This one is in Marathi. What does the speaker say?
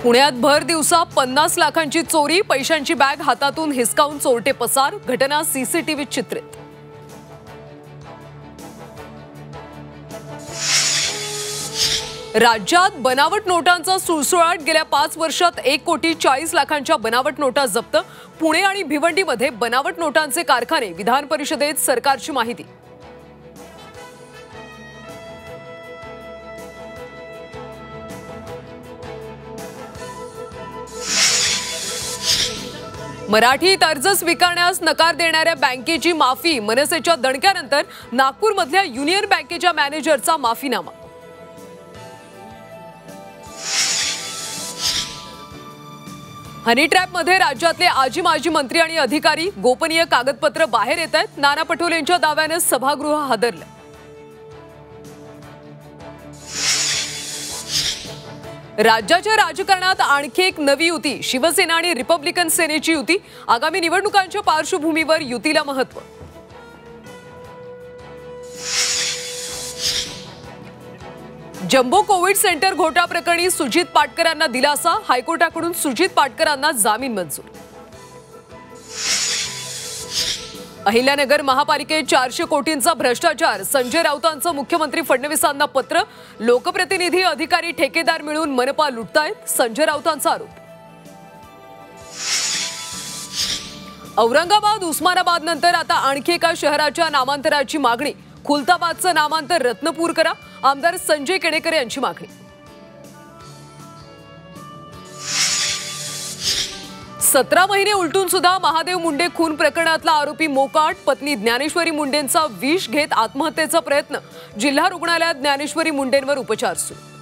पुण्यात भर दिवसा 50 लाखांची चोरी, पैशांची बॅग हातातून हिसकावून चोरटे पसार, घटना सीसीटीव्हीत चित्रित। राज्यात बनावट नोटांचा सुळसुळाट, गेल्या 5 वर्षात 1,40,00,000,000च्या बनावट नोटा जप्त। पुणे आणि भिवंडीमध्ये बनावट नोटांचे कारखाने, विधान परिषदेत सरकारची माहिती। मराठी अर्ज स्वीकारण्यास नकार देणाऱ्या बँकेची माफी, मनसेच्या दणक्यानंतर नागपूरमधल्या युनियन बँकेच्या मॅनेजरचा माफीनामा। हनी ट्रॅपमध्ये राज्यातले आजी माजी मंत्री आणि अधिकारी, गोपनीय कागदपत्र बाहेर येत आहेत। नाना पटोलेंच्या दाव्याने सभागृह हादरलं। राज्याच्या राजकारणात आणखी एक नवी युती, शिवसेना आणि रिपब्लिकन सेनेची युती। आगामी निवडणुकांच्या पार्श्वभूमीवर युतीला महत्त्व। जम्बो कोविड सेंटर घोटाळा प्रकरणी सुजित पाटकरांना दिलासा, हायकोर्टाकडून सुजित पाटकरांना जामीन मंजूर। अहिल्यानगर महापालिकेत 400 कोटींचा भ्रष्टाचार, संजय राऊतांचं मुख्यमंत्री फडणवीसांना पत्र। लोकप्रतिनिधी, अधिकारी, ठेकेदार मिळून मनपा लुटतायत, संजय राऊतांचा आरोप। औरंगाबाद, उस्मानाबाद नंतर आता आणखी एका शहराच्या नामांतराची मागणी। खुलताबादचं नामांतर रत्नपूर करा, आमदार संजय केणेकर यांची मागणी। 17 महिने उलटून सुद्धा महादेव मुंडे खून प्रकरणातला आरोपी मोकाट, पत्नी ज्ञानेश्वरी मुंडेंचा विष घेत आत्महत्येचा प्रयत्न। जिल्हा रुग्णालयात ज्ञानेश्वरी मुंडेंवर उपचार सुरू।